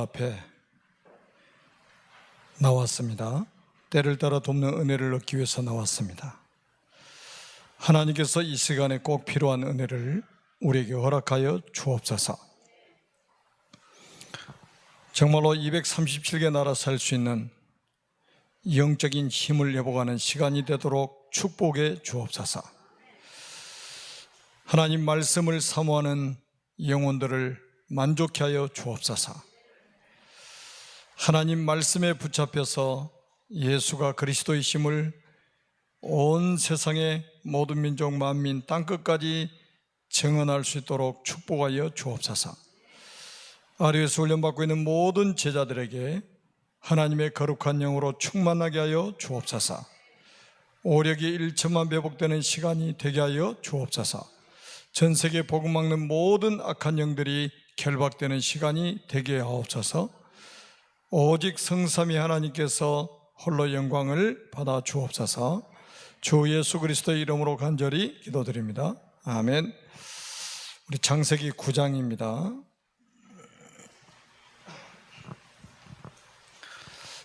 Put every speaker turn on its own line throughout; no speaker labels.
앞에 나왔습니다. 때를 따라 돕는 은혜를 얻기 위해서 나왔습니다. 하나님께서 이 시간에 꼭 필요한 은혜를 우리에게 허락하여 주옵소서. 정말로 237개 나라 살 수 있는 영적인 힘을 회복하는 시간이 되도록 축복해 주옵소서. 하나님 말씀을 사모하는 영혼들을 만족케 하여 주옵소서. 하나님 말씀에 붙잡혀서 예수가 그리스도이심을 온 세상의 모든 민족 만민 땅끝까지 증언할 수 있도록 축복하여 주옵소서. 아리에서 훈련받고 있는 모든 제자들에게 하나님의 거룩한 영으로 충만하게 하여 주옵소서. 오력이 일천만 회복되는 시간이 되게 하여 주옵소서. 전 세계 복음 막는 모든 악한 영들이 결박되는 시간이 되게 하옵소서. 오직 성삼위 하나님께서 홀로 영광을 받아 주옵소서. 주 예수 그리스도의 이름으로 간절히 기도드립니다. 아멘. 우리 창세기 9장입니다.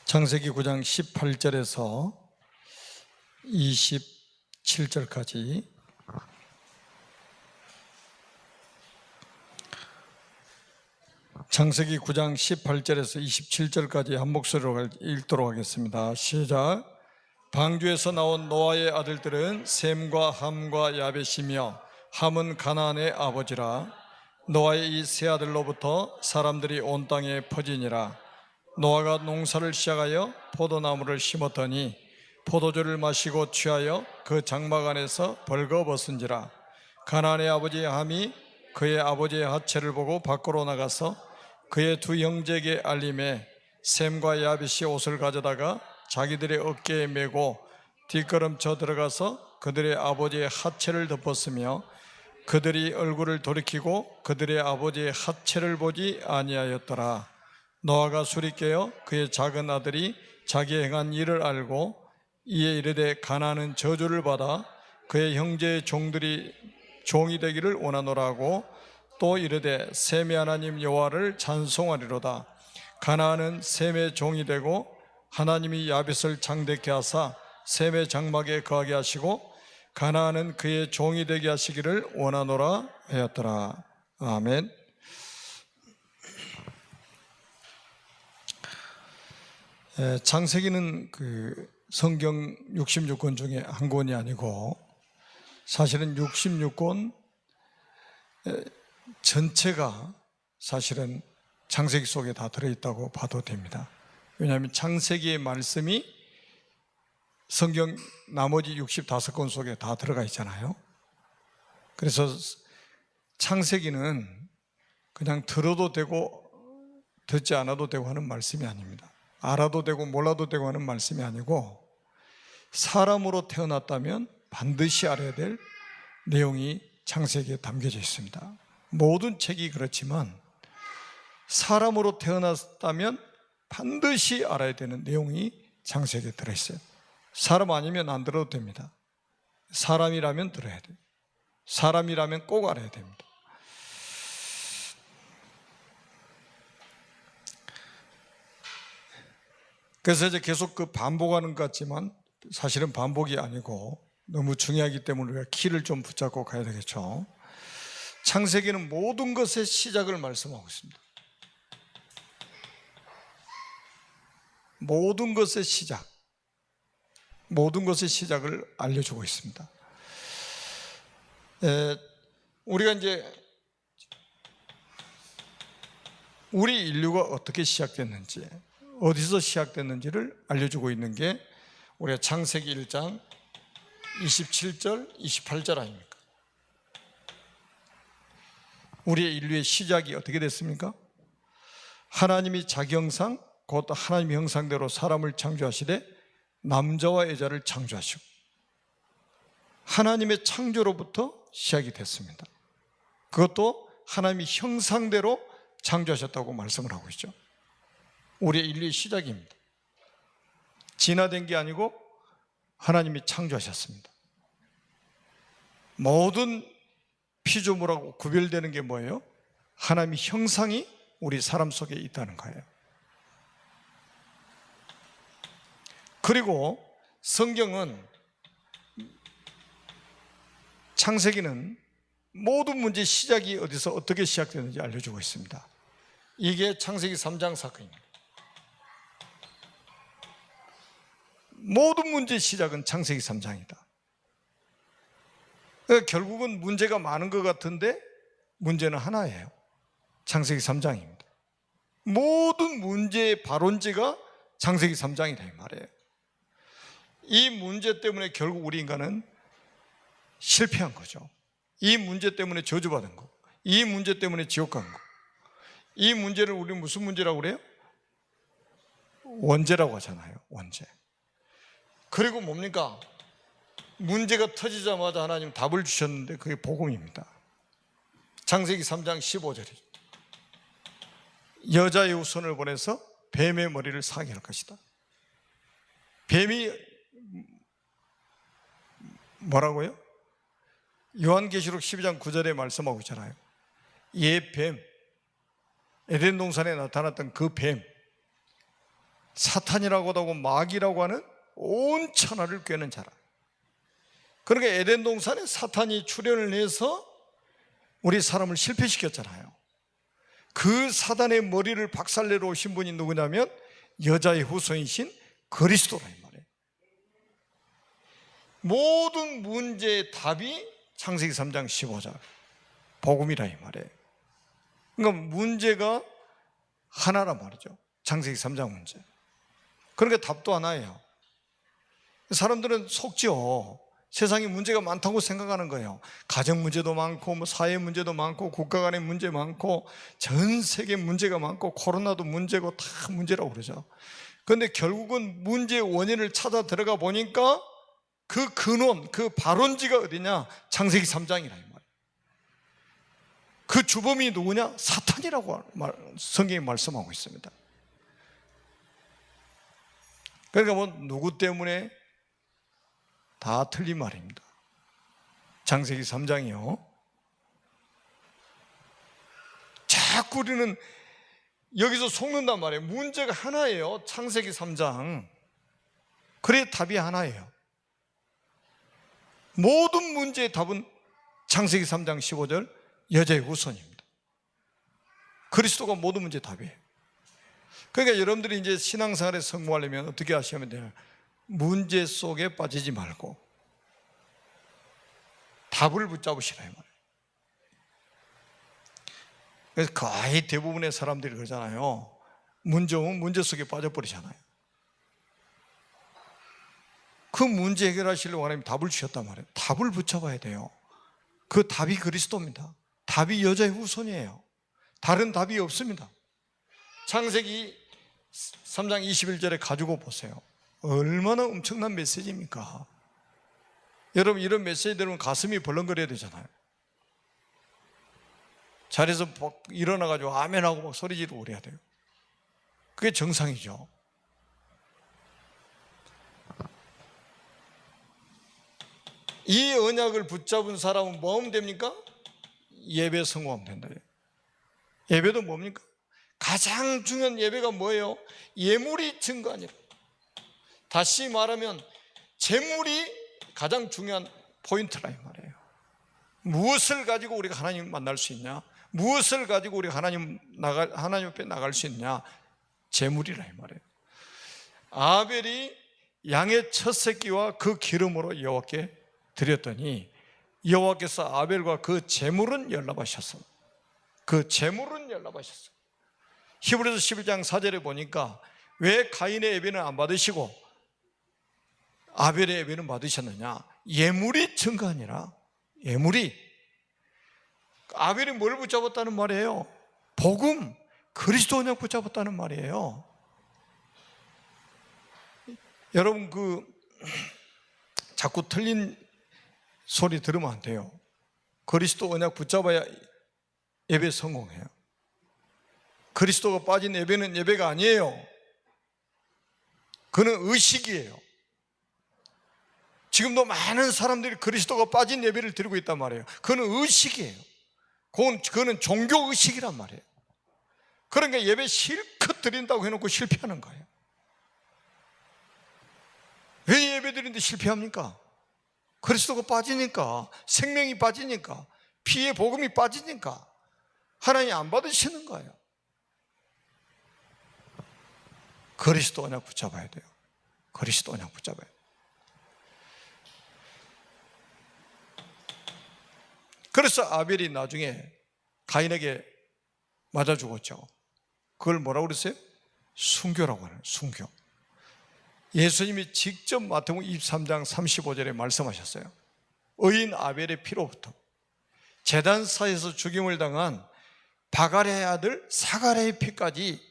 창세기 9장 18절에서 27절까지 창세기 9장 18절에서 27절까지 한 목소리로 읽도록 하겠습니다. 시작. 방주에서 나온 노아의 아들들은 셈과 함과 야벳이며 함은 가나안의 아버지라. 노아의 이 세 아들로부터 사람들이 온 땅에 퍼지니라. 노아가 농사를 시작하여 포도나무를 심었더니 포도주를 마시고 취하여 그 장막 안에서 벌거벗은지라. 가나안의 아버지 함이 그의 아버지의 하체를 보고 밖으로 나가서 그의 두 형제에게 알림해 셈과 야벳이 옷을 가져다가 자기들의 어깨에 메고 뒷걸음쳐 들어가서 그들의 아버지의 하체를 덮었으며 그들이 얼굴을 돌이키고 그들의 아버지의 하체를 보지 아니하였더라. 노아가 술이 깨어 그의 작은 아들이 자기 행한 일을 알고 이에 이르되 가나안은 저주를 받아 그의 형제의 종들이 종이 되기를 원하노라 하고 또 이르되 셈의 하나님 여호와를 찬송하리로다. 가나안은 셈의 종이 되고 하나님이 야벳을 장대케 하사 셈의 장막에 거하게 하시고 가나안은 그의 종이 되게 하시기를 원하노라 하였더라. 아멘. 창세기는 그 성경 66권 중에 한 권이 아니고 사실은 66권 전체가 사실은 창세기 속에 다 들어있다고 봐도 됩니다. 왜냐하면 창세기의 말씀이 성경 나머지 65권 속에 다 들어가 있잖아요. 그래서 창세기는 그냥 들어도 되고 듣지 않아도 되고 하는 말씀이 아닙니다. 알아도 되고 몰라도 되고 하는 말씀이 아니고 사람으로 태어났다면 반드시 알아야 될 내용이 창세기에 담겨져 있습니다. 모든 책이 그렇지만 사람으로 태어났다면 반드시 알아야 되는 내용이 창세기에 들어있어요. 사람 아니면 안 들어도 됩니다. 사람이라면 들어야 돼요. 사람이라면 꼭 알아야 됩니다. 그래서 이제 계속 그 반복하는 것 같지만 사실은 반복이 아니고 너무 중요하기 때문에 우리가 키를 좀 붙잡고 가야 되겠죠. 창세기는 모든 것의 시작을 말씀하고 있습니다. 모든 것의 시작, 모든 것의 시작을 알려주고 있습니다. 우리가 이제 우리 인류가 어떻게 시작됐는지, 어디서 시작됐는지를 알려주고 있는 게 우리가 창세기 1장 27절, 28절 아닙니까? 우리의 인류의 시작이 어떻게 됐습니까? 하나님이 자기 형상, 곧 하나님의 형상대로 사람을 창조하시되 남자와 여자를 창조하시고 하나님의 창조로부터 시작이 됐습니다. 그것도 하나님의 형상대로 창조하셨다고 말씀을 하고 있죠. 우리의 인류의 시작입니다. 진화된 게 아니고 하나님이 창조하셨습니다. 모든 피조물하고 구별되는 게 뭐예요? 하나님의 형상이 우리 사람 속에 있다는 거예요. 그리고 성경은, 창세기는 모든 문제의 시작이 어디서 어떻게 시작되는지 알려주고 있습니다. 이게 창세기 3장 사건입니다. 모든 문제의 시작은 창세기 3장이다. 그러니까 결국은 문제가 많은 것 같은데 문제는 하나예요. 창세기 3장입니다. 모든 문제의 발원지가 창세기 3장이다 이 말이에요. 이 문제 때문에 결국 우리 인간은 실패한 거죠. 이 문제 때문에 저주받은 거, 이 문제 때문에 지옥 간 거. 이 문제를 우리 무슨 문제라고 그래요? 원죄라고 하잖아요. 원죄. 그리고 뭡니까? 문제가 터지자마자 하나님 답을 주셨는데 그게 복음입니다. 창세기 3장 15절이죠. 여자의 후손을 보내서 뱀의 머리를 상하게 할 것이다. 뱀이 뭐라고요? 요한계시록 12장 9절에 말씀하고 있잖아요. 뱀, 에덴 동산에 나타났던 그 뱀, 사탄이라고도 하고 마귀라고 하는 온 천하를 꿰는 자라. 그러니까 에덴 동산에 사탄이 출현을 해서 우리 사람을 실패시켰잖아요. 그 사단의 머리를 박살내러 오신 분이 누구냐면 여자의 후손이신 그리스도라 이 말이에요. 모든 문제의 답이 창세기 3장 15절 복음이라 이 말이에요. 그러니까 문제가 하나란 말이죠. 창세기 3장 문제. 그러니까 답도 하나예요. 사람들은 속죠. 세상에 문제가 많다고 생각하는 거예요. 가정 문제도 많고 뭐 사회 문제도 많고 국가 간의 문제 많고 전 세계 문제가 많고 코로나도 문제고 다 문제라고 그러죠. 그런데 결국은 문제의 원인을 찾아 들어가 보니까 그 근원, 그 발원지가 어디냐? 창세기 3장이라 이 말이에요. 그 주범이 누구냐? 사탄이라고 성경이 말씀하고 있습니다. 그러니까 뭐 누구 때문에 다 틀린 말입니다. 창세기 3장이요. 자꾸 우리는 여기서 속는단 말이에요. 문제가 하나예요. 창세기 3장. 그래 답이 하나예요. 모든 문제의 답은 창세기 3장 15절 여자의 후손입니다. 그리스도가 모든 문제의 답이에요. 그러니까 여러분들이 이제 신앙생활에 성공하려면 어떻게 하시면 돼요? 문제 속에 빠지지 말고 답을 붙잡으시라 이 말이에요. 그래서 거의 대부분의 사람들이 그러잖아요. 문제 오면 문제 속에 빠져버리잖아요. 그 문제 해결하시려고 하나님 답을 주셨단 말이에요. 답을 붙잡아야 돼요. 그 답이 그리스도입니다. 답이 여자의 후손이에요. 다른 답이 없습니다. 창세기 3장 21절에 가지고 보세요. 얼마나 엄청난 메시지입니까? 여러분 이런 메시지 들으면 가슴이 벌렁거려야 되잖아요. 자리에서 일어나가지고 아멘하고 막 소리 지르고 그래야 돼요. 그게 정상이죠. 이 언약을 붙잡은 사람은 뭐 하면 됩니까? 예배 성공하면 된다. 예배도 뭡니까? 가장 중요한 예배가 뭐예요? 예물이 증거 아니라. 다시 말하면 재물이 가장 중요한 포인트라 이 말이에요. 무엇을 가지고 우리가 하나님 만날 수 있냐? 무엇을 가지고 우리가 하나님 앞에 나갈 수 있냐? 재물이라 이 말이에요. 아벨이 양의 첫 새끼와 그 기름으로 여호와께 드렸더니 여호와께서 아벨과 그 재물은 연락하셨어. 그 재물은 연락하셨어. 히브리서 11장 4절에 보니까 왜 가인의 예배는 안 받으시고 아벨의 예배는 받으셨느냐? 예물이 증거 아니라 예물이. 아벨이 뭘 붙잡았다는 말이에요? 복음, 그리스도 언약 붙잡았다는 말이에요. 여러분 자꾸 틀린 소리 들으면 안 돼요. 그리스도 언약 붙잡아야 예배 성공해요. 그리스도가 빠진 예배는 예배가 아니에요. 그는 의식이에요. 지금도 많은 사람들이 그리스도가 빠진 예배를 드리고 있단 말이에요. 그는 의식이에요. 그거는 종교 의식이란 말이에요. 그러니까 예배 실컷 드린다고 해놓고 실패하는 거예요. 왜 예배 드리는데 실패합니까? 그리스도가 빠지니까, 생명이 빠지니까, 피의 복음이 빠지니까 하나님 안 받으시는 거예요. 그리스도 언약 붙잡아야 돼요. 그리스도 언약 붙잡아야 돼요. 그래서 아벨이 나중에 가인에게 맞아 죽었죠. 그걸 뭐라고 그랬어요? 순교라고 하는, 순교. 예수님이 직접 마태복음 23장 35절에 말씀하셨어요. 의인 아벨의 피로부터 제단사에서 죽임을 당한 바갈의 아들 사가랴의 피까지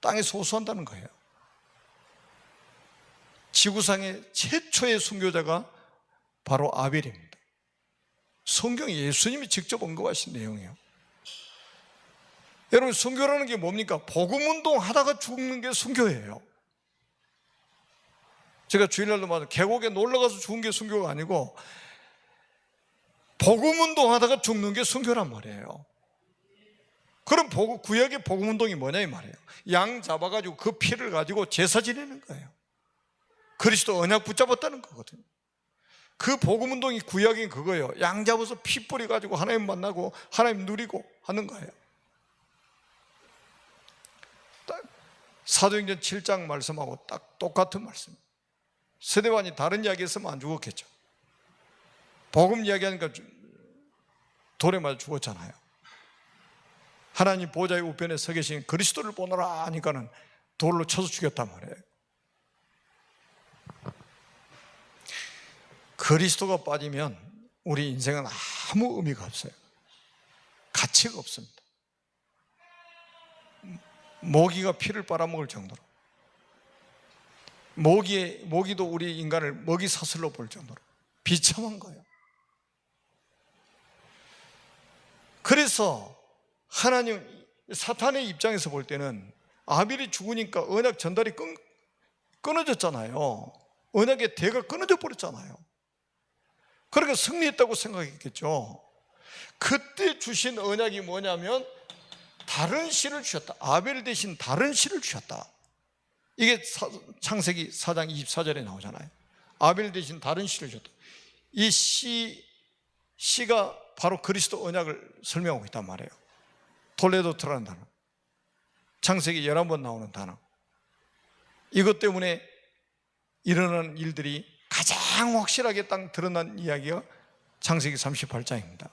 땅에 소수한다는 거예요. 지구상의 최초의 순교자가 바로 아벨입니다. 성경에 예수님이 직접 언급하신 내용이에요. 여러분, 순교라는 게 뭡니까? 복음운동 하다가 죽는 게 순교예요. 제가 주일날도 말해요. 계곡에 놀러가서 죽은 게 순교가 아니고 복음운동 하다가 죽는 게 순교란 말이에요. 그럼 구약의 복음운동이 뭐냐 이 말이에요. 양 잡아가지고 그 피를 가지고 제사 지내는 거예요. 그리스도 언약 붙잡았다는 거거든요. 그 복음운동이 구약인 그거예요. 양 잡아서 피 뿌려가지고 하나님 만나고 하나님 누리고 하는 거예요. 사도행전 7장 말씀하고 딱 똑같은 말씀. 스데반이 다른 이야기 했으면 안 죽었겠죠. 복음 이야기하니까 돌에 맞아 죽었잖아요. 하나님 보좌의 우편에 서 계신 그리스도를 보노라 하니까는 돌로 쳐서 죽였단 말이에요. 그리스도가 빠지면 우리 인생은 아무 의미가 없어요. 가치가 없습니다. 모기가 피를 빨아먹을 정도로, 모기도 우리 인간을 먹이 사슬로 볼 정도로 비참한 거예요. 그래서 하나님, 사탄의 입장에서 볼 때는 아벨이 죽으니까 언약 전달이 끊어졌잖아요. 언약의 대가 끊어져 버렸잖아요. 그러니까 승리했다고 생각했겠죠. 그때 주신 언약이 뭐냐면 다른 씨를 주셨다. 아벨 대신 다른 씨를 주셨다. 이게 창세기 4장 24절에 나오잖아요. 아벨 대신 다른 씨를 주셨다. 이 씨가 바로 그리스도 언약을 설명하고 있단 말이에요. 톨레도트라는 단어, 창세기 11번 나오는 단어. 이것 때문에 일어나는 일들이 가장 확실하게 딱 드러난 이야기가 창세기 38장입니다.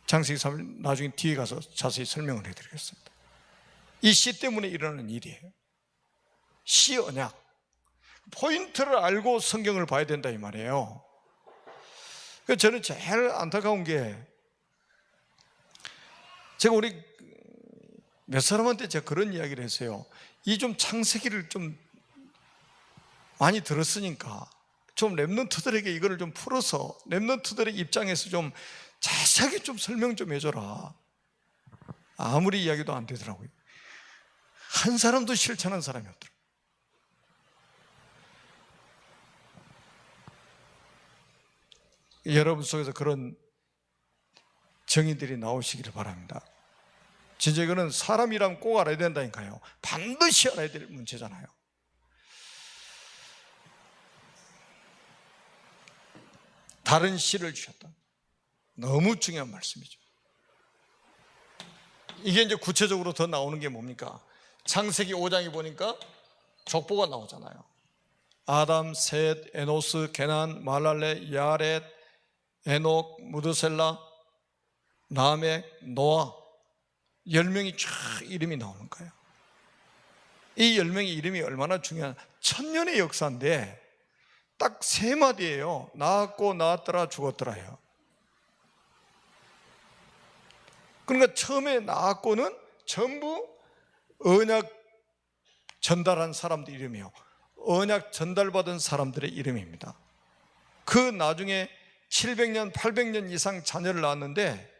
창세기 3 나중에 뒤에 가서 자세히 설명을 해드리겠습니다. 이 씨 때문에 일어나는 일이에요. 씨 언약. 포인트를 알고 성경을 봐야 된다 이 말이에요. 그래서 저는 제일 안타까운 게, 제가 우리 몇 사람한테 제가 그런 이야기를 했어요. 이 좀 창세기를 좀 많이 들었으니까 좀 랩런트들에게 이거를 좀 풀어서 랩런트들의 입장에서 좀 자세하게 좀 설명 좀 해줘라. 아무리 이야기도 안 되더라고요. 한 사람도 실천한 사람이 없더라고요. 여러분 속에서 그런 정의들이 나오시기를 바랍니다. 진짜 이거는 사람이란 꼭 알아야 된다니까요. 반드시 알아야 될 문제잖아요. 다른 씨를 주셨다. 너무 중요한 말씀이죠. 이게 이제 구체적으로 더 나오는 게 뭡니까? 창세기 5장에 보니까 족보가 나오잖아요. 아담, 셋, 에노스, 게난, 말랄레, 야렛, 에녹, 무드셀라, 라멕, 노아, 10명이 쫙 이름이 나오는 거예요. 이 10명의 이름이 얼마나 중요한, 1000년의 역사인데 딱 3마디예요. 낳았고 낳았더라 죽었더라요. 그러니까 처음에 낳았고는 전부 언약 전달한 사람들 이름이에요. 언약 전달받은 사람들의 이름입니다. 그 나중에 700년, 800년 이상 자녀를 낳았는데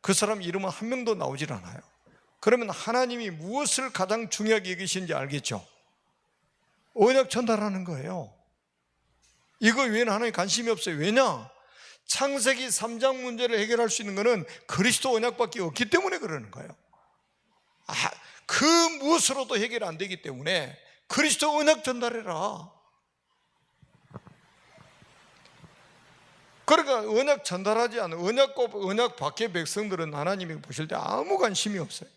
그 사람 이름은 한 명도 나오질 않아요. 그러면 하나님이 무엇을 가장 중요하게 여기시는지 알겠죠? 언약 전달하는 거예요. 이거 외에는 하나님 관심이 없어요. 왜냐? 창세기 3장 문제를 해결할 수 있는 것은 그리스도 언약밖에 없기 때문에 그러는 거예요. 그 무엇으로도 해결 안 되기 때문에 그리스도 언약 전달해라. 그러니까 언약 전달하지 않은 언약 밖의 백성들은 하나님이 보실 때 아무 관심이 없어요.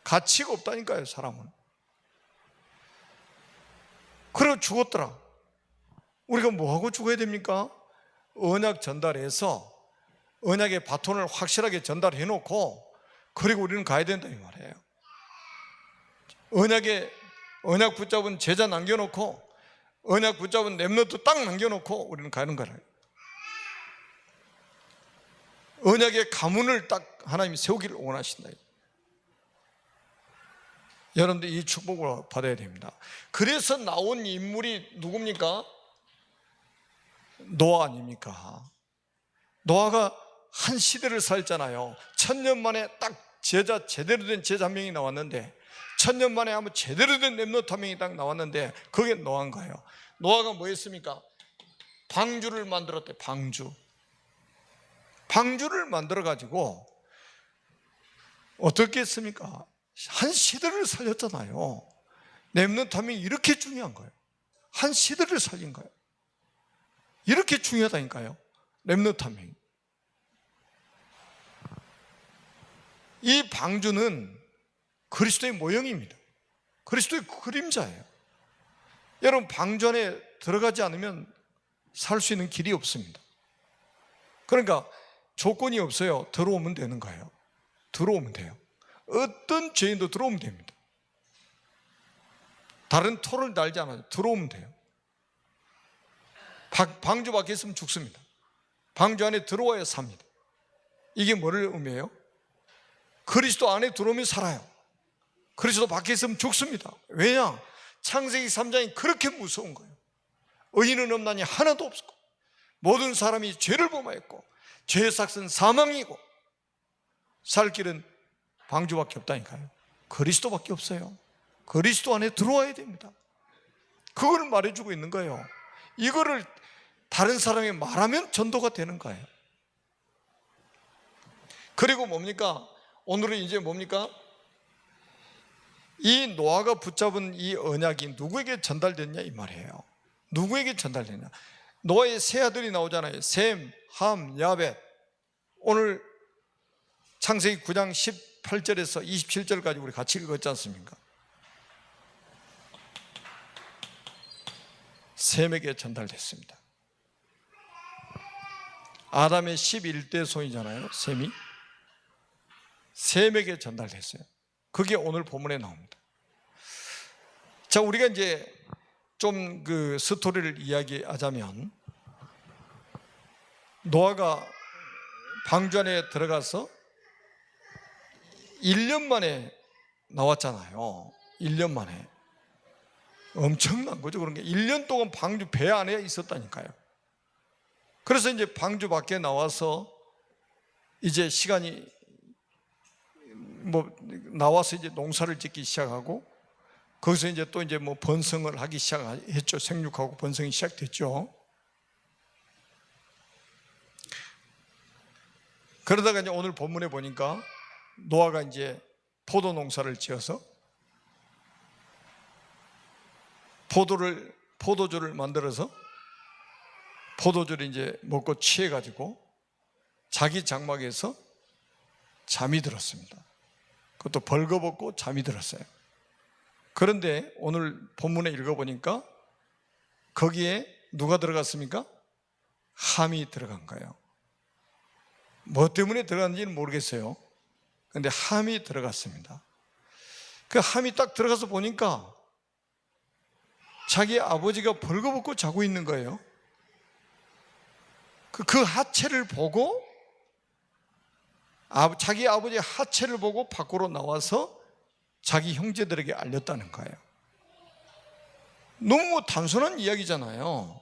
가치가 없다니까요, 사람은. 그리고 죽었더라. 우리가 뭐하고 죽어야 됩니까? 언약 전달해서 언약의 바톤을 확실하게 전달해 놓고 그리고 우리는 가야 된다 이 말이에요. 언약 붙잡은 제자 남겨놓고 언약 붙잡은 렘넌트 딱 남겨놓고 우리는 가는 거예요. 언약의 가문을 딱 하나님이 세우기를 원하신다. 여러분들 이 축복을 받아야 됩니다. 그래서 나온 인물이 누굽니까? 노아 아닙니까? 노아가 한 시대를 살잖아요. 1000년 만에 딱 제대로 된 제자 한 명이 나왔는데 1000년 만에 한번 제대로 된 렘넌트 한 명이 딱 나왔는데 그게 노아인 거예요. 노아가 뭐 했습니까? 방주를 만들었대. 방주를 만들어 가지고 어떻게 했습니까? 한 시대를 살렸잖아요. 렘넌트 한 명이 이렇게 중요한 거예요. 한 시대를 살린 거예요. 이렇게 중요하다니까요. 렘넌트 한 명이. 이 방주는 그리스도의 모형입니다. 그리스도의 그림자예요. 여러분, 방주 안에 들어가지 않으면 살 수 있는 길이 없습니다. 그러니까 조건이 없어요. 들어오면 되는 거예요. 들어오면 돼요. 어떤 죄인도 들어오면 됩니다. 다른 토를 달지 않아요. 들어오면 돼요. 방주 밖에 있으면 죽습니다. 방주 안에 들어와야 삽니다. 이게 뭐를 의미해요? 그리스도 안에 들어오면 살아요. 그리스도 밖에 있으면 죽습니다. 왜냐? 창세기 3장이 그렇게 무서운 거예요. 의인은 없나니 하나도 없고 모든 사람이 죄를 범하였고 죄의 삭은 사망이고 살 길은 방주밖에 없다니까요. 그리스도밖에 없어요. 그리스도 안에 들어와야 됩니다. 그걸 말해주고 있는 거예요. 이거를 다른 사람이 말하면 전도가 되는 거예요. 그리고 뭡니까? 오늘은 이제 뭡니까? 이 노아가 붙잡은 이 언약이 누구에게 전달됐냐 이 말이에요. 누구에게 전달됐냐? 노아의 세 아들이 나오잖아요. 셈, 함, 야벳. 오늘 창세기 9장 18절에서 27절까지 우리 같이 읽었지 않습니까? 셈에게 전달됐습니다. 아담의 11대 손이잖아요. 셈에게 전달됐어요. 그게 오늘 본문에 나옵니다. 자, 우리가 이제 좀 그 스토리를 이야기하자면 노아가 방주 안에 들어가서 1년 만에 나왔잖아요. 1년 만에. 엄청난 거죠. 그런 게 1년 동안 방주 배 안에 있었다니까요. 그래서 이제 방주 밖에 나와서 이제 시간이 나와서 이제 농사를 짓기 시작하고 거기서 이제 또 이제 번성을 하기 시작했죠. 생육하고 번성이 시작됐죠. 그러다가 이제 오늘 본문에 보니까 노아가 이제 포도 농사를 지어서 포도주를 만들어서 포도주를 이제 먹고 취해가지고 자기 장막에서 잠이 들었습니다. 그것도 벌거벗고 잠이 들었어요. 그런데 오늘 본문에 읽어보니까 거기에 누가 들어갔습니까? 함이 들어간 거예요. 뭐 때문에 들어갔는지는 모르겠어요. 그런데 함이 들어갔습니다. 그 함이 딱 들어가서 보니까 자기 아버지가 벌거벗고 자고 있는 거예요. 그 하체를 보고 자기 아버지의 하체를 보고 밖으로 나와서 자기 형제들에게 알렸다는 거예요. 너무 단순한 이야기잖아요.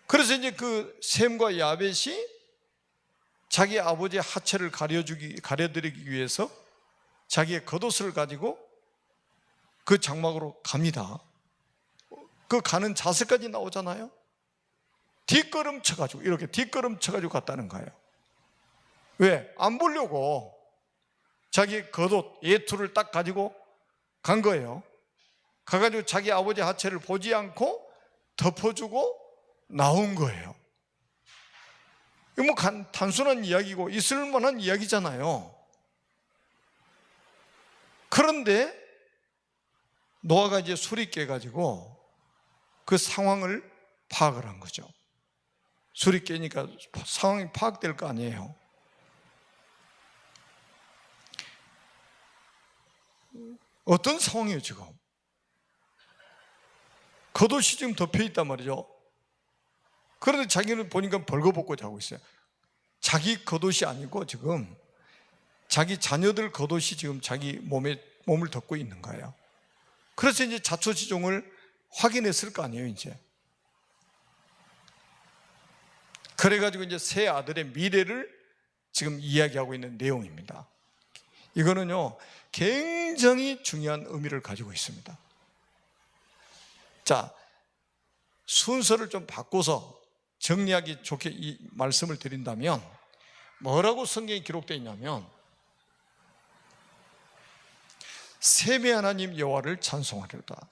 그래서 이제 그 셈과 야벳이 자기 아버지의 하체를 가려드리기 위해서 자기의 겉옷을 가지고 그 장막으로 갑니다. 그 가는 자세까지 나오잖아요. 뒷걸음 쳐가지고 이렇게 뒷걸음 쳐가지고 갔다는 거예요. 왜? 안 보려고. 자기 겉옷 예투를 딱 가지고 간 거예요. 가가지고 자기 아버지 하체를 보지 않고 덮어주고 나온 거예요. 이거 뭐 단순한 이야기고 있을 만한 이야기잖아요. 그런데 노아가 이제 술이 깨가지고 그 상황을 파악을 한 거죠. 술이 깨니까 상황이 파악될 거 아니에요. 어떤 상황이에요 지금? 겉옷이 지금 덮여 있단 말이죠. 그런데 자기는 보니까 벌거벗고 자고 있어요. 자기 겉옷이 아니고 지금 자기 자녀들 겉옷이 지금 자기 몸을 덮고 있는 거예요. 그래서 이제 자초지종을 확인했을 거 아니에요 이제. 그래가지고 이제 세 아들의 미래를 지금 이야기하고 있는 내용입니다. 이거는요 굉장히 중요한 의미를 가지고 있습니다. 자, 순서를 좀 바꿔서 정리하기 좋게 이 말씀을 드린다면 뭐라고 성경에 기록되어 있냐면 셈의 하나님 여호와를 찬송하리로다.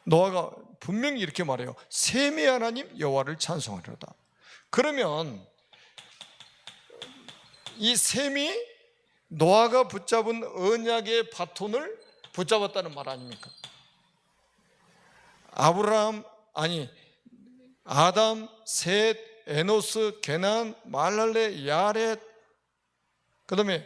노아가 분명히 이렇게 말해요. 셈의 하나님 여호와를 찬송하리로다. 그러면 이 셈이 노아가 붙잡은 언약의 바톤을 붙잡았다는 말 아닙니까? 아담, 셋, 에노스, 게난, 말랄레, 야렛, 그 다음에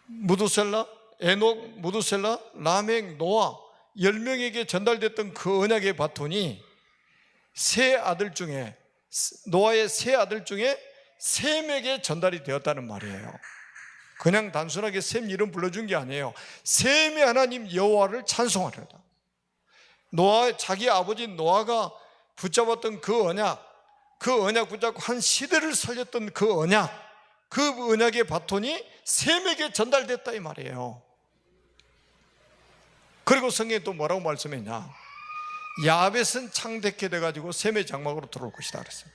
무두셀라, 에녹, 무두셀라, 라멕, 노아 10명에게 전달됐던 그 언약의 바톤이 노아의 세 아들 중에 셈에게 전달이 되었다는 말이에요. 그냥 단순하게 셈 이름 불러준 게 아니에요. 셈의 하나님 여호와를 찬송하려다. 자기 아버지 노아가 붙잡았던 그 언약 붙잡고 한 시대를 살렸던 그 언약의 바톤이 셈에게 전달됐다 이 말이에요. 그리고 성경에 또 뭐라고 말씀했냐? 야벳은 창대케 돼가지고 셈의 장막으로 들어올 것이다 그랬어요.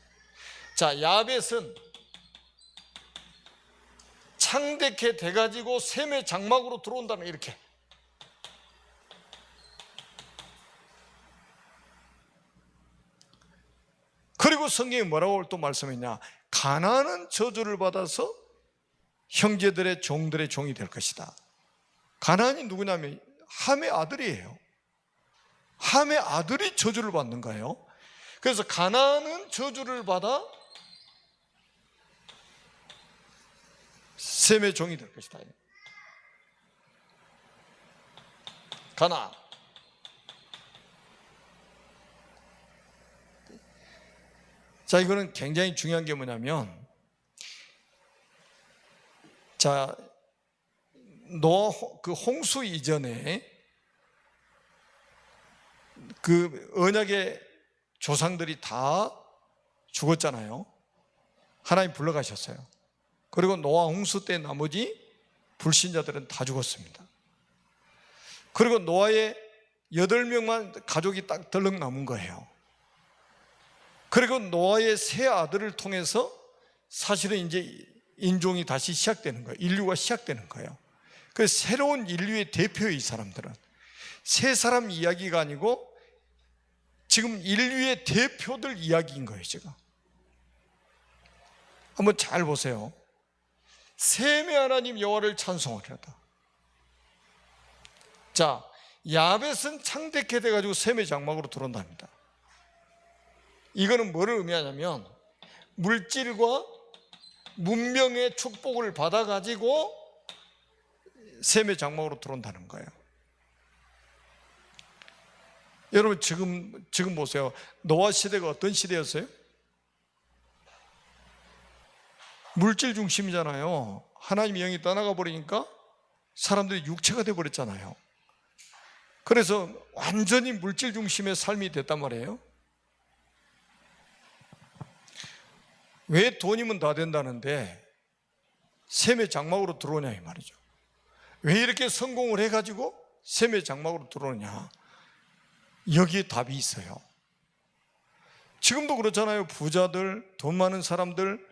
자, 야벳은 창대케 돼가지고 셈의 장막으로 들어온다는 이렇게. 그리고 성경이 뭐라고 또 말씀했냐? 가나안은 저주를 받아서 형제들의 종들의 종이 될 것이다. 가나안이 누구냐면 함의 아들이에요. 함의 아들이 저주를 받는 거예요. 그래서 가나안은 저주를 받아 셈의 종이 될 것이다. 가나안. 자, 이거는 굉장히 중요한 게 뭐냐면, 자, 노아 그 홍수 이전에 그 언약의 조상들이 다 죽었잖아요. 하나님 불러가셨어요. 그리고 노아 홍수 때 나머지 불신자들은 다 죽었습니다. 그리고 노아의 8명만 가족이 딱 덜렁 남은 거예요. 그리고 노아의 세 아들을 통해서 사실은 이제 인종이 다시 시작되는 거예요. 인류가 시작되는 거예요. 그래서 새로운 인류의 대표예요. 이 사람들은 세 사람 이야기가 아니고 지금 인류의 대표들 이야기인 거예요. 지금 한번 잘 보세요. 셈의 하나님 여호와를 찬송하려다. 자, 야벳은 창대케 돼가지고 셈의 장막으로 들어온답니다. 이거는 뭐를 의미하냐면 물질과 문명의 축복을 받아가지고 셈의 장막으로 들어온다는 거예요. 여러분 지금 보세요. 노아 시대가 어떤 시대였어요? 물질 중심이잖아요. 하나님의 영이 떠나가 버리니까 사람들이 육체가 돼버렸잖아요. 그래서 완전히 물질 중심의 삶이 됐단 말이에요. 왜 돈이면 다 된다는데 셈의 장막으로 들어오냐 이 말이죠. 왜 이렇게 성공을 해가지고 셈의 장막으로 들어오냐? 여기에 답이 있어요. 지금도 그렇잖아요. 부자들, 돈 많은 사람들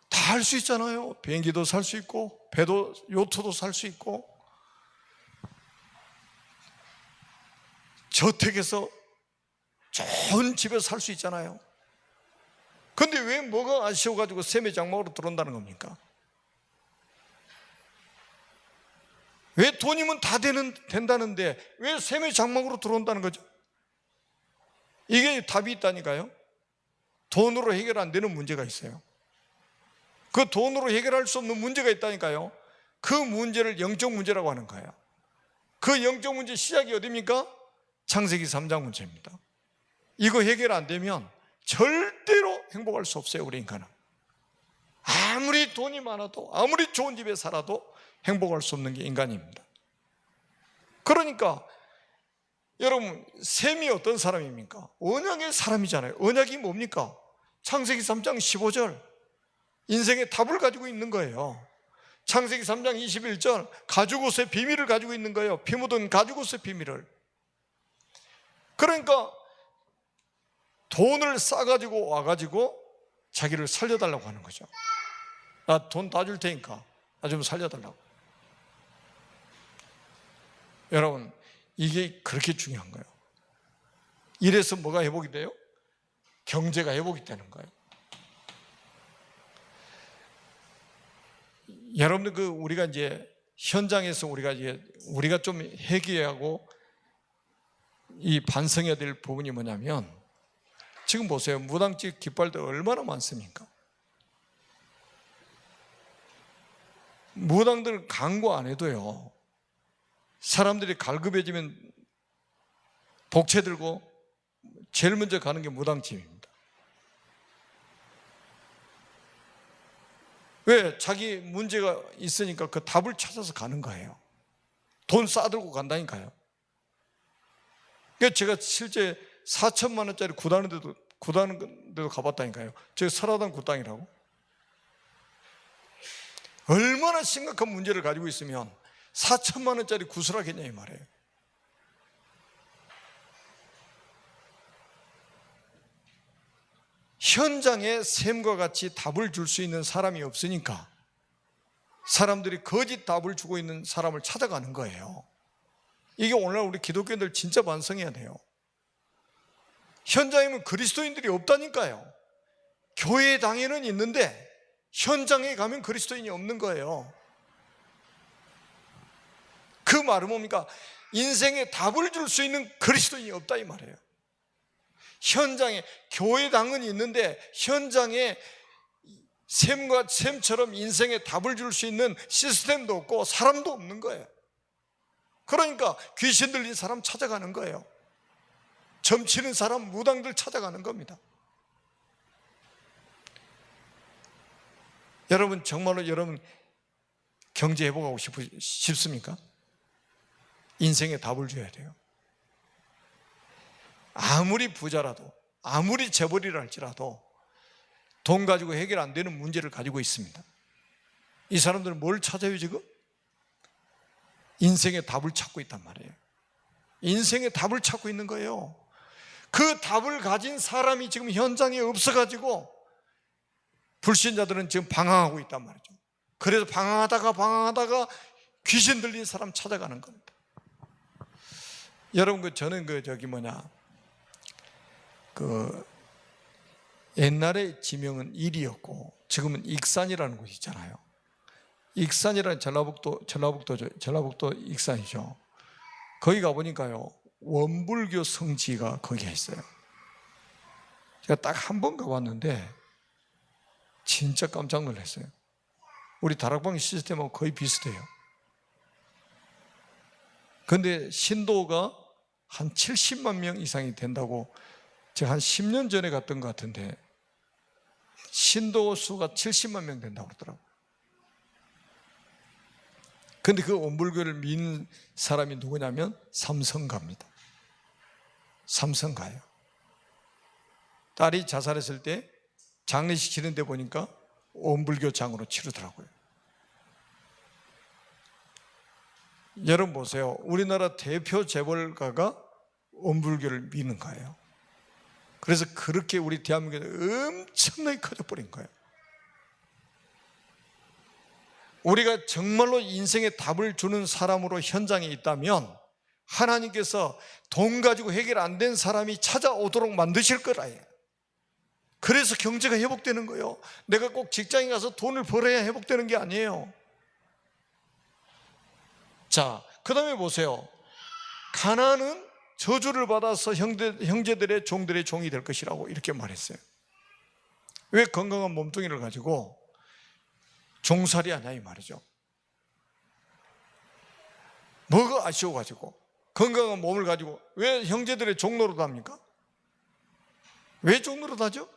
다 할 수 있잖아요. 비행기도 살 수 있고, 배도, 요트도 살 수 있고, 저택에서 좋은 집에서 살 수 있잖아요. 근데 왜 뭐가 아쉬워가지고 셈의 장막으로 들어온다는 겁니까? 왜 돈이면 다 된다는데 왜 셈의 장막으로 들어온다는 거죠? 이게 답이 있다니까요. 돈으로 해결 안 되는 문제가 있어요. 그 돈으로 해결할 수 없는 문제가 있다니까요. 그 문제를 영적 문제라고 하는 거예요. 그 영적 문제 시작이 어디입니까? 창세기 3장 문제입니다. 이거 해결 안 되면 절대로 행복할 수 없어요, 우리 인간은. 아무리 돈이 많아도, 아무리 좋은 집에 살아도 행복할 수 없는 게 인간입니다. 그러니까 여러분, 셈이 어떤 사람입니까? 언약의 사람이잖아요. 언약이 뭡니까? 창세기 3장 15절 인생의 답을 가지고 있는 거예요. 창세기 3장 21절 가죽옷의 비밀을 가지고 있는 거예요. 피 묻은 가죽옷의 비밀을. 그러니까 돈을 싸가지고 와가지고 자기를 살려달라고 하는 거죠. 나 돈 다 줄 테니까 나 좀 살려달라고. 여러분, 이게 그렇게 중요한 거예요. 이래서 뭐가 회복이 돼요? 경제가 회복이 되는 거예요. 여러분들, 우리가 이제 현장에서 우리가 좀 회개하고 이 반성해야 될 부분이 뭐냐면, 지금 보세요. 무당집 깃발들 얼마나 많습니까? 무당들 광고 안 해도요, 사람들이 갈급해지면 복채 들고 제일 먼저 가는 게 무당집입니다. 왜? 자기 문제가 있으니까 그 답을 찾아서 가는 거예요. 돈 싸들고 간다니까요. 그러니까 제가 실제 4천만 원짜리 굿하는 데도 가봤다니까요. 제가 설화당 굿당이라고. 얼마나 심각한 문제를 가지고 있으면 4천만 원짜리 굿을 하겠냐 이 말이에요. 현장에 셈과 같이 답을 줄 수 있는 사람이 없으니까 사람들이 거짓 답을 주고 있는 사람을 찾아가는 거예요. 이게 오늘날 우리 기독교인들 진짜 반성해야 돼요. 현장에는 그리스도인들이 없다니까요. 교회 당에는 있는데 현장에 가면 그리스도인이 없는 거예요. 그 말은 뭡니까? 인생에 답을 줄 수 있는 그리스도인이 없다 이 말이에요. 현장에, 교회 당은 있는데 현장에 셈처럼 인생에 답을 줄 수 있는 시스템도 없고 사람도 없는 거예요. 그러니까 귀신 들린 사람 찾아가는 거예요. 점치는 사람, 무당들 찾아가는 겁니다. 여러분, 정말로 여러분 경제 회복하고 싶습니까? 인생에 답을 줘야 돼요. 아무리 부자라도, 아무리 재벌이라 할지라도 돈 가지고 해결 안 되는 문제를 가지고 있습니다. 이 사람들은 뭘 찾아요 지금? 인생의 답을 찾고 있단 말이에요. 인생의 답을 찾고 있는 거예요. 그 답을 가진 사람이 지금 현장에 없어가지고 불신자들은 지금 방황하고 있단 말이죠. 그래서 방황하다가 귀신 들린 사람 찾아가는 겁니다. 여러분, 저는 옛날에 지명은 일이었고 지금은 익산이라는 곳이 있잖아요. 익산이라는 전라북도 익산이죠. 거기 가보니까요, 원불교 성지가 거기에 있어요. 제가 딱 한 번 가봤는데 진짜 깜짝 놀랐어요. 우리 다락방 시스템하고 거의 비슷해요. 그런데 신도가 한 70만 명 이상이 된다고 제가 한 10년 전에 갔던 것 같은데 신도 수가 70만 명 된다고 그러더라고요. 그런데 그 원불교를 믿는 사람이 누구냐면 삼성가입니다. 삼성가예요. 딸이 자살했을 때 장례식 치는데 보니까 원불교장으로 치르더라고요. 여러분 보세요. 우리나라 대표 재벌가가 원불교를 믿는 거예요. 그래서 그렇게 우리 대한민국에 엄청나게 커져버린 거예요. 우리가 정말로 인생에 답을 주는 사람으로 현장에 있다면 하나님께서 돈 가지고 해결 안 된 사람이 찾아오도록 만드실 거라요. 그래서 경제가 회복되는 거예요. 내가 꼭 직장에 가서 돈을 벌어야 회복되는 게 아니에요. 자, 그 다음에 보세요. 가나안은 저주를 받아서 형제들의 종들의 종이 될 것이라고 이렇게 말했어요. 왜 건강한 몸뚱이를 가지고 종살이 하냐 이 말이죠. 뭐가 아쉬워가지고 건강한 몸을 가지고 왜 형제들의 종노릇 합니까? 왜 종노릇 하죠?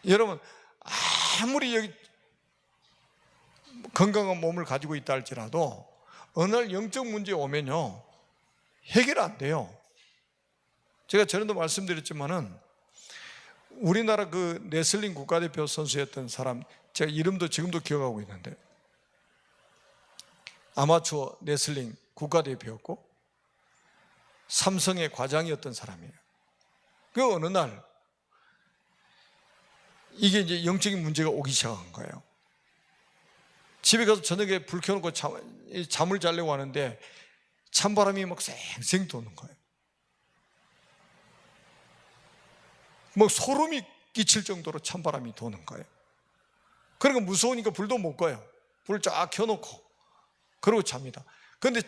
여러분, 아무리 여기 건강한 몸을 가지고 있다 할지라도 어느 날 영적 문제 오면요 해결 안 돼요. 제가 전에도 말씀드렸지만은 우리나라 그 레슬링 국가대표 선수였던 사람, 제가 이름도 지금도 기억하고 있는데 아마추어 레슬링 국가대표였고 삼성의 과장이었던 사람이에요. 그 어느 날 이게 이제 영적인 문제가 오기 시작한 거예요. 집에 가서 저녁에 불 켜놓고 잠을 자려고 하는데 찬바람이 막 쌩쌩 도는 거예요. 뭐 소름이 끼칠 정도로 찬바람이 도는 거예요. 그러니까 무서우니까 불도 못 꺼요. 불 쫙 켜놓고 그러고 잡니다. 그런데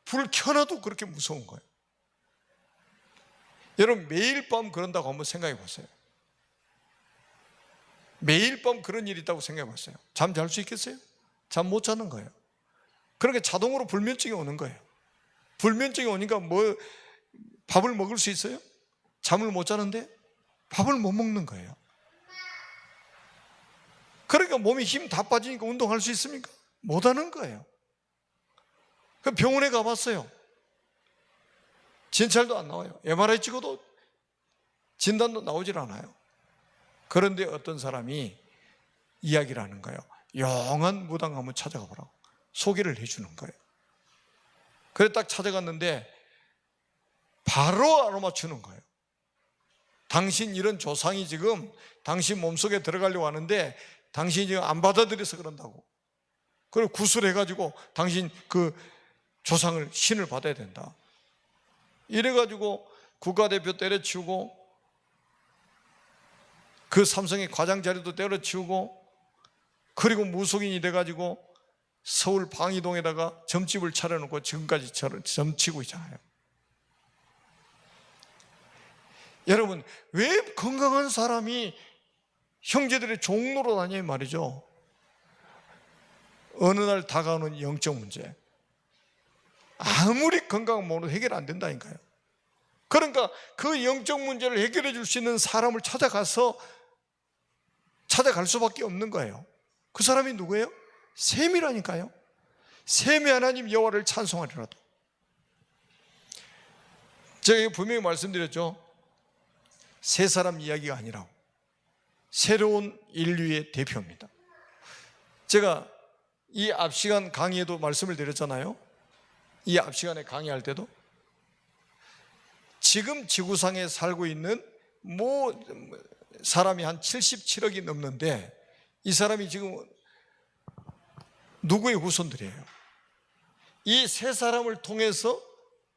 불 켜놔도 그렇게 무서운 거예요. 여러분, 매일 밤 그런다고 한번 생각해 보세요. 매일 밤 그런 일이 있다고 생각해 보세요. 잠 잘 수 있겠어요? 잠 못 자는 거예요. 그러니까 자동으로 불면증이 오는 거예요. 불면증이 오니까 뭐 밥을 먹을 수 있어요? 잠을 못 자는데 밥을 못 먹는 거예요. 그러니까 몸에 힘 다 빠지니까 운동할 수 있습니까? 못 하는 거예요. 그럼 병원에 가봤어요. 진찰도 안 나와요. MRI 찍어도 진단도 나오질 않아요. 그런데 어떤 사람이 이야기를 하는 거예요. 영한 무당 한번 찾아가 보라고 소개를 해주는 거예요. 그래 딱 찾아갔는데 바로 알아맞추는 거예요. 당신 이런 조상이 지금 당신 몸속에 들어가려고 하는데 당신이 지금 안 받아들여서 그런다고. 그리고 구술해가지고 당신 그 조상을 신을 받아야 된다. 이래가지고 국가대표 때려치우고 그 삼성의 과장 자리도 때려치우고 그리고 무속인이 돼가지고 서울 방이동에다가 점집을 차려놓고 지금까지 점치고 있잖아요. 여러분, 왜 건강한 사람이 형제들의 종로로 다녀 말이죠. 어느 날 다가오는 영적 문제, 아무리 건강한 몸으로 해결 안 된다니까요. 그러니까 그 영적 문제를 해결해 줄 수 있는 사람을 찾아갈 수밖에 없는 거예요. 그 사람이 누구예요? 셈이라니까요. 셈이 하나님 여호와를 찬송하리라도. 제가 분명히 말씀드렸죠. 세 사람 이야기가 아니라고. 새로운 인류의 대표입니다. 제가 이 앞 시간 강의에도 말씀을 드렸잖아요. 이 앞 시간에 강의할 때도 지금 지구상에 살고 있는 사람이 한 77억이 넘는데 이 사람이 지금 누구의 후손들이에요? 이 세 사람을 통해서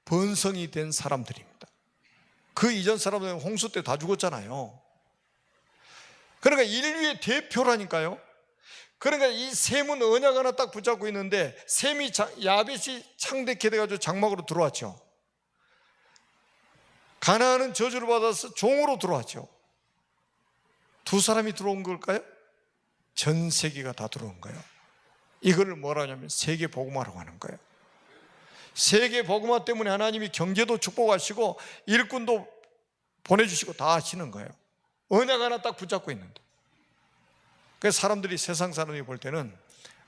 번성이 된 사람들입니다. 그 이전 사람들은 홍수 때 다 죽었잖아요. 그러니까 인류의 대표라니까요. 그러니까 이 셈은 언약 하나 딱 붙잡고 있는데 셈이 야벳이 창대케 돼가지고 장막으로 들어왔죠. 가나안은 저주를 받아서 종으로 들어왔죠. 두 사람이 들어온 걸까요? 전 세계가 다 들어온 거예요. 이걸 뭐라 하냐면 세계 복음화라고 하는 거예요. 세계 복음화 때문에 하나님이 경제도 축복하시고 일꾼도 보내주시고 다 하시는 거예요. 언약 하나 딱 붙잡고 있는데. 그래서 사람들이, 세상 사람이 볼 때는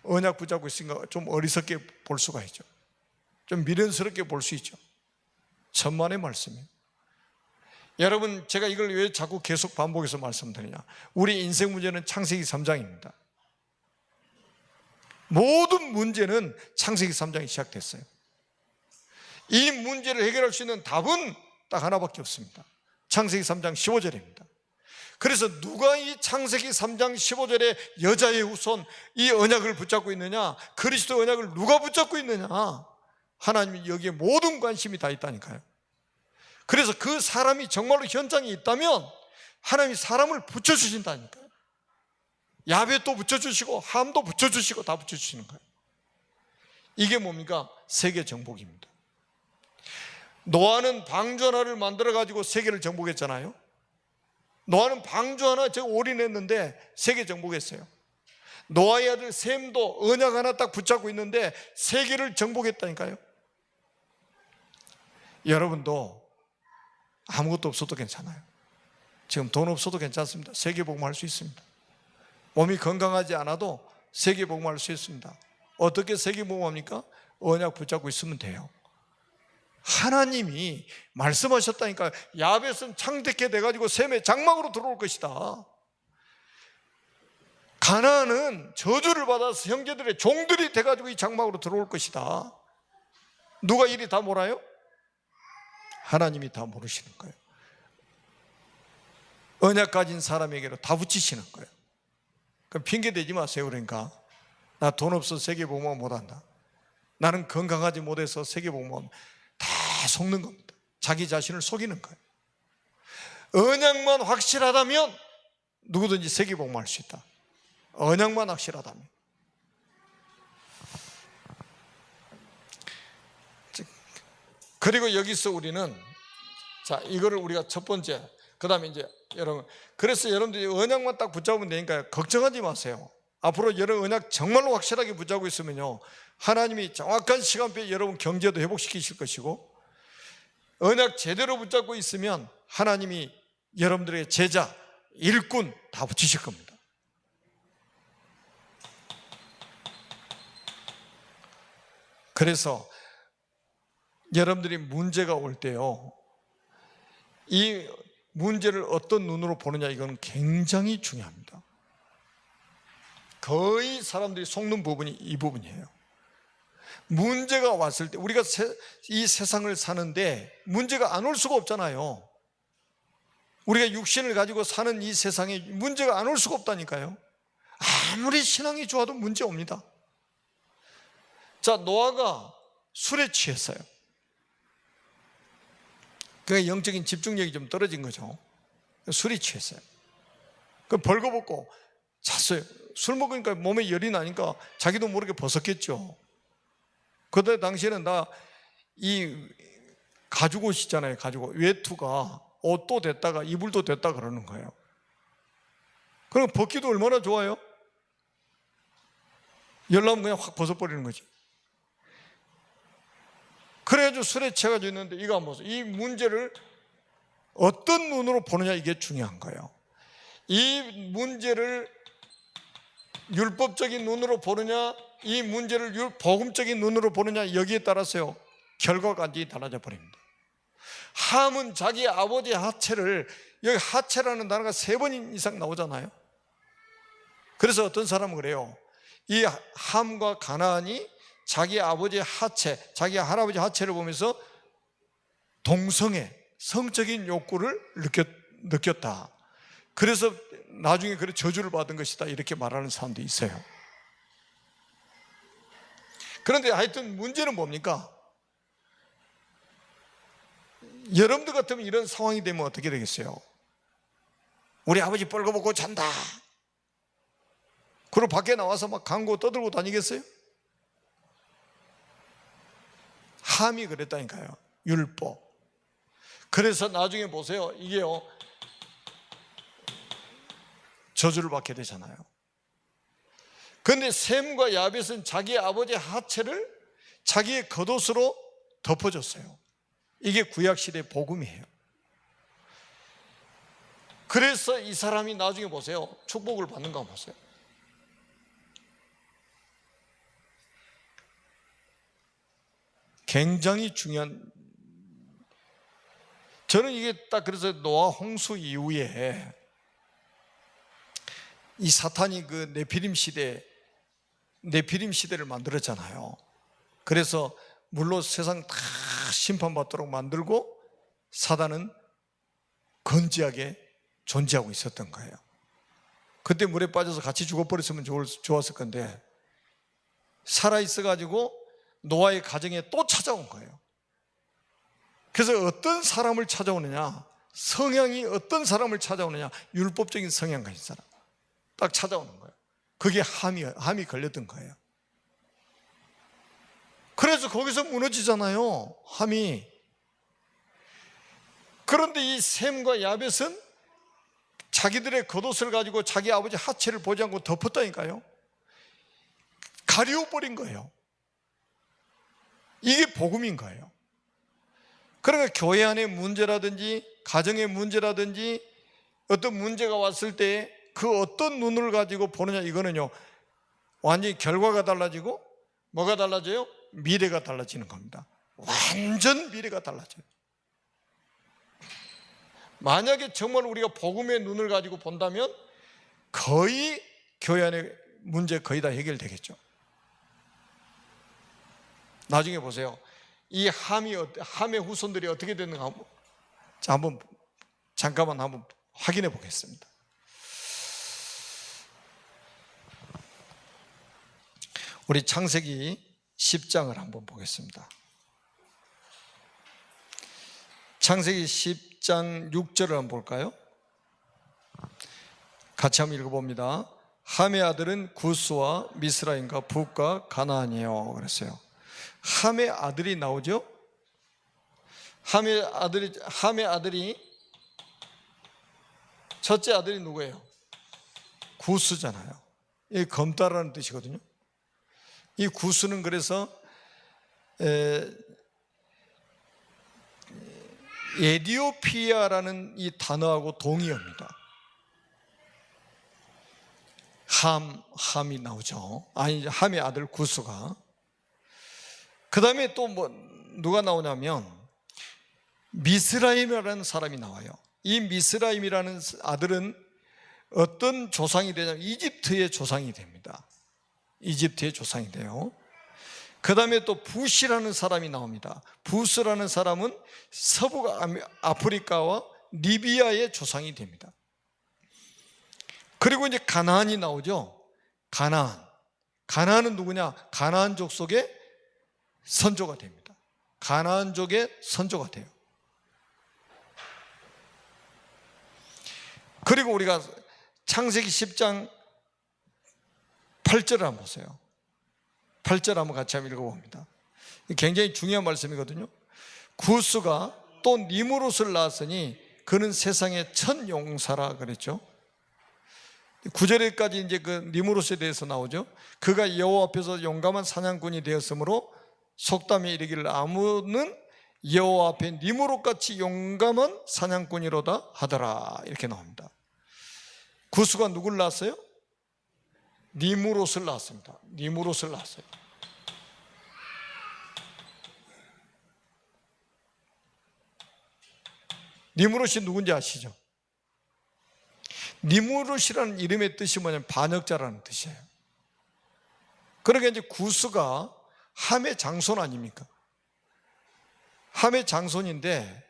언약 붙잡고 있으니까 좀 어리석게 볼 수가 있죠. 좀 미련스럽게 볼 수 있죠. 천만의 말씀이에요. 여러분, 제가 이걸 왜 자꾸 계속 반복해서 말씀드리냐. 우리 인생 문제는 창세기 3장입니다. 모든 문제는 창세기 3장이 시작됐어요. 이 문제를 해결할 수 있는 답은 딱 하나밖에 없습니다. 창세기 3장 15절입니다. 그래서 누가 이 창세기 3장 15절에 여자의 후손 이 언약을 붙잡고 있느냐? 그리스도 언약을 누가 붙잡고 있느냐? 하나님이 여기에 모든 관심이 다 있다니까요. 그래서 그 사람이 정말로 현장에 있다면 하나님이 사람을 붙여주신다니까요. 야벳도 붙여주시고 함도 붙여주시고 다 붙여주시는 거예요. 이게 뭡니까? 세계 정복입니다. 노아는 방주 하나를 만들어가지고 세계를 정복했잖아요. 노아는 방주 하나 올인했는데 세계 정복했어요. 노아의 아들 셈도 언약 하나 딱 붙잡고 있는데 세계를 정복했다니까요. 여러분도 아무것도 없어도 괜찮아요. 지금 돈 없어도 괜찮습니다. 세계복음할 수 있습니다. 몸이 건강하지 않아도 세계복음할 수 있습니다. 어떻게 세계복음합니까? 언약 붙잡고 있으면 돼요. 하나님이 말씀하셨다니까요. 야벳은 창대케 돼가지고 셈의 장막으로 들어올 것이다. 가나안은 저주를 받아서 형제들의 종들이 돼가지고 이 장막으로 들어올 것이다. 누가 이리 다 몰아요? 하나님이 다 모르시는 거예요. 언약 가진 사람에게로 다 붙이시는 거예요. 그럼 핑계 대지 마세요. 그러니까 나 돈 없어 세계복음 못한다. 나는 건강하지 못해서 세계복음 다 속는 겁니다. 자기 자신을 속이는 거예요. 언약만 확실하다면 누구든지 세계복음할 수 있다. 언약만 확실하다면. 그리고 여기서 우리는 자 이거를 우리가 첫 번째, 그 다음에 이제 여러분, 그래서 여러분들이 언약만 딱 붙잡으면 되니까 걱정하지 마세요. 앞으로 여러분 언약 정말로 확실하게 붙잡고 있으면요, 하나님이 정확한 시간표에 여러분 경제도 회복시키실 것이고, 언약 제대로 붙잡고 있으면 하나님이 여러분들의 제자, 일꾼 다 붙이실 겁니다. 그래서 여러분들이 문제가 올 때요, 이 문제를 어떤 눈으로 보느냐, 이건 굉장히 중요합니다. 거의 사람들이 속는 부분이 이 부분이에요. 문제가 왔을 때, 우리가 이 세상을 사는데 문제가 안 올 수가 없잖아요. 우리가 육신을 가지고 사는 이 세상에 문제가 안 올 수가 없다니까요. 아무리 신앙이 좋아도 문제 옵니다. 자, 노아가 술에 취했어요. 그 영적인 집중력이 좀 떨어진 거죠. 술이 취했어요. 그 벌거벗고 잤어요. 술 먹으니까 몸에 열이 나니까 자기도 모르게 벗었겠죠. 그때 당시에는 다 이 가죽옷 있잖아요. 가죽옷. 외투가 옷도 됐다가 이불도 됐다 그러는 거예요. 그럼 벗기도 얼마나 좋아요? 열 나면 그냥 확 벗어버리는 거지. 그래가지고 술에 취해가지고 있는데 이거 한번 보세요. 이 문제를 어떤 눈으로 보느냐, 이게 중요한 거예요. 이 문제를 율법적인 눈으로 보느냐, 이 문제를 복음적인 눈으로 보느냐, 여기에 따라서요 결과가 완전히 달라져 버립니다. 함은 자기 아버지의 하체를, 여기 하체라는 단어가 3번 이상 나오잖아요. 그래서 어떤 사람은 그래요. 이 함과 가나안이 자기 아버지의 하체, 자기 할아버지 하체를 보면서 동성애, 성적인 욕구를 느꼈다. 그래서 나중에 그래 저주를 받은 것이다, 이렇게 말하는 사람도 있어요. 그런데 하여튼 문제는 뭡니까? 여러분들 같으면 이런 상황이 되면 어떻게 되겠어요? 우리 아버지 벌거벗고 잔다. 그리고 밖에 나와서 막 강고 떠들고 다니겠어요? 함이 그랬다니까요. 율법. 그래서 나중에 보세요. 이게요, 저주를 받게 되잖아요. 그런데 셈과 야벳은 자기 아버지의 하체를 자기의 겉옷으로 덮어줬어요. 이게 구약시대의 복음이에요. 그래서 이 사람이 나중에 보세요, 축복을 받는 거 보세요. 굉장히 중요한, 저는 이게 딱 그래서 노아 홍수 이후에 이 사탄이 그 네피림 시대를 만들었잖아요. 그래서 물로 세상 다 심판받도록 만들고 사단은 건지하게 존재하고 있었던 거예요. 그때 물에 빠져서 같이 죽어버렸으면 좋았을 건데 살아있어가지고 노아의 가정에 또 찾아온 거예요. 그래서 어떤 사람을 찾아오느냐, 성향이 어떤 사람을 찾아오느냐, 율법적인 성향 가진 사람 딱 찾아오는 거예요. 그게 함이 걸렸던 거예요. 그래서 거기서 무너지잖아요, 함이. 그런데 이 셈과 야벳은 자기들의 겉옷을 가지고 자기 아버지 하체를 보지 않고 덮었다니까요. 가려워버린 거예요. 이게 복음인 거예요. 그러니까 교회 안의 문제라든지 가정의 문제라든지 어떤 문제가 왔을 때 그 어떤 눈을 가지고 보느냐, 이거는요 완전히 결과가 달라지고 뭐가 달라져요? 미래가 달라지는 겁니다. 완전 미래가 달라져요. 만약에 정말 우리가 복음의 눈을 가지고 본다면 거의 교회 안의 문제 거의 다 해결되겠죠. 나중에 보세요. 이 함의 후손들이 어떻게 됐는가 잠깐만 한번 확인해 보겠습니다. 우리 창세기 10장을 한번 보겠습니다. 창세기 10장 6절을 한번 볼까요? 같이 한번 읽어봅니다. 함의 아들은 구스와 미스라임과 붓과 가나안이에요. 그랬어요. 함의 아들이 나오죠? 함의 아들이 첫째 아들이 누구예요? 구스잖아요. 이 검다라는 뜻이거든요. 이 구스는 그래서 에디오피아라는 이 단어하고 동의어입니다. 함이 나오죠. 아니, 함의 아들 구스가. 그 다음에 또 누가 나오냐면 미스라임이라는 사람이 나와요. 이 미스라임이라는 아들은 어떤 조상이 되냐면 이집트의 조상이 됩니다. 이집트의 조상이 돼요. 그 다음에 또 붓이라는 사람이 나옵니다. 붓이라는 사람은 서부 아프리카와 리비아의 조상이 됩니다. 그리고 이제 가나안이 나오죠. 가나안은 누구냐? 가나안 족속의 선조가 됩니다. 가나안족의 선조가 돼요. 그리고 우리가 창세기 10장 8절을 한번 보세요. 8절 한번 같이 한번 읽어봅니다. 굉장히 중요한 말씀이거든요. 구스가 또 니무롯을 낳았으니 그는 세상의 첫 용사라 그랬죠. 9절에까지 이제 그 니무롯에 대해서 나오죠. 그가 여호와 앞에서 용감한 사냥꾼이 되었으므로 속담에 이르기를 아무는 여호와 앞에 니무롯같이 용감한 사냥꾼이로다 하더라, 이렇게 나옵니다. 구스가 누굴 낳았어요? 니무롯을 낳았습니다. 니무롯을 낳았어요. 니무롯이 누군지 아시죠? 니무롯이라는 이름의 뜻이 뭐냐면 반역자라는 뜻이에요. 그러니까 이제 구스가 함의 장손 아닙니까? 함의 장손인데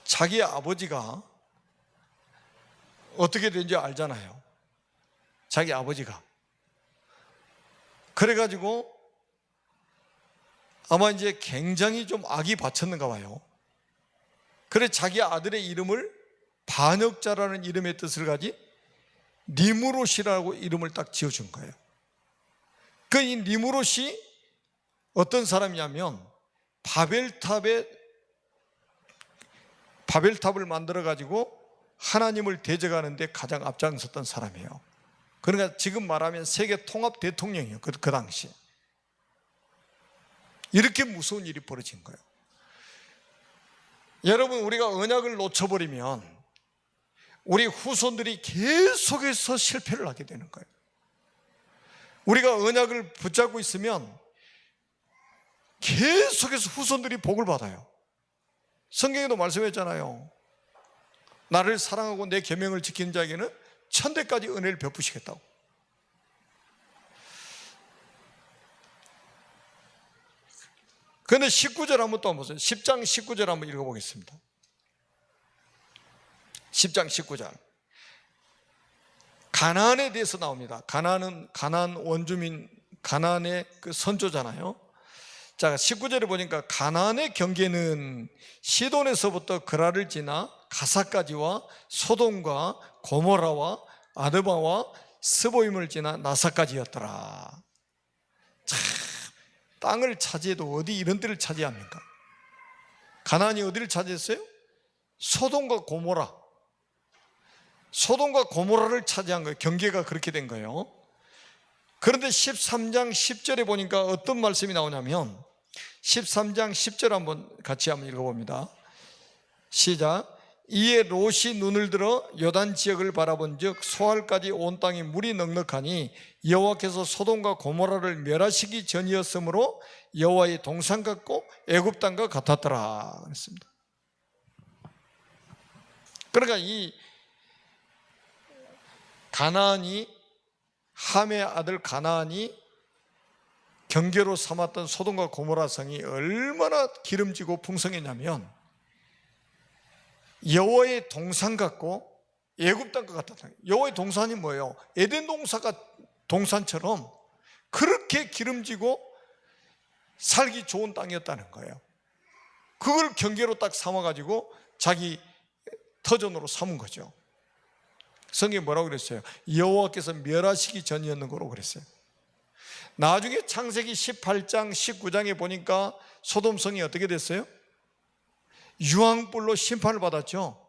자기 아버지가 어떻게 된지 알잖아요. 자기 아버지가. 그래가지고 아마 이제 굉장히 좀 악이 받쳤는가 봐요. 그래 자기 아들의 이름을 반역자라는 이름의 뜻을 가진 니무롯이라고 이름을 딱 지어준 거예요. 그 이 니무롯이 어떤 사람이냐면 바벨탑을 만들어가지고 하나님을 대적하는데 가장 앞장섰던 사람이에요. 그러니까 지금 말하면 세계 통합 대통령이에요. 그 당시에. 이렇게 무서운 일이 벌어진 거예요. 여러분, 우리가 언약을 놓쳐버리면 우리 후손들이 계속해서 실패를 하게 되는 거예요. 우리가 언약을 붙잡고 있으면 계속해서 후손들이 복을 받아요. 성경에도 말씀했잖아요. 나를 사랑하고 내 계명을 지키는 자에게는 천대까지 은혜를 베푸시겠다고. 그런데 19절 한번 또 보세요. 10장 19절 한번 읽어보겠습니다. 10장 19절. 가나안에 대해서 나옵니다. 가나안은 가나안 원주민, 가나안의 그 선조잖아요. 자, 19절에 보니까 가나안의 경계는 시돈에서부터 그라를 지나 가사까지와 소돔과 고모라와 아드마와 스보임을 지나 나사까지였더라. 참, 땅을 차지해도 어디 이런 데를 차지합니까? 가나안이 어디를 차지했어요? 소돔과 고모라. 소돔과 고모라를 차지한 거예요. 경계가 그렇게 된 거예요. 그런데 13장 10절에 보니까 어떤 말씀이 나오냐면 13장 10절 같이 한번 읽어봅니다. 시작. 이에 롯이 눈을 들어 요단 지역을 바라본 즉 소알까지 온 땅이 물이 넉넉하니 여호와께서 소돔과 고모라를 멸하시기 전이었으므로 여호와의 동산 같고 애굽 땅과 같았더라 그랬습니다. 그러니까 이 가나안이, 함의 아들 가나안이 경계로 삼았던 소돔과 고모라 성이 얼마나 기름지고 풍성했냐면 여호와의 동산 같고 애굽 땅과 같았다. 여호와의 동산이 뭐예요? 에덴 동산처럼 그렇게 기름지고 살기 좋은 땅이었다는 거예요. 그걸 경계로 딱 삼아가지고 자기 터전으로 삼은 거죠. 성경이 뭐라고 그랬어요? 여호와께서 멸하시기 전이었는 거로 그랬어요. 나중에 창세기 18장 19장에 보니까 소돔성이 어떻게 됐어요? 유황불로 심판을 받았죠.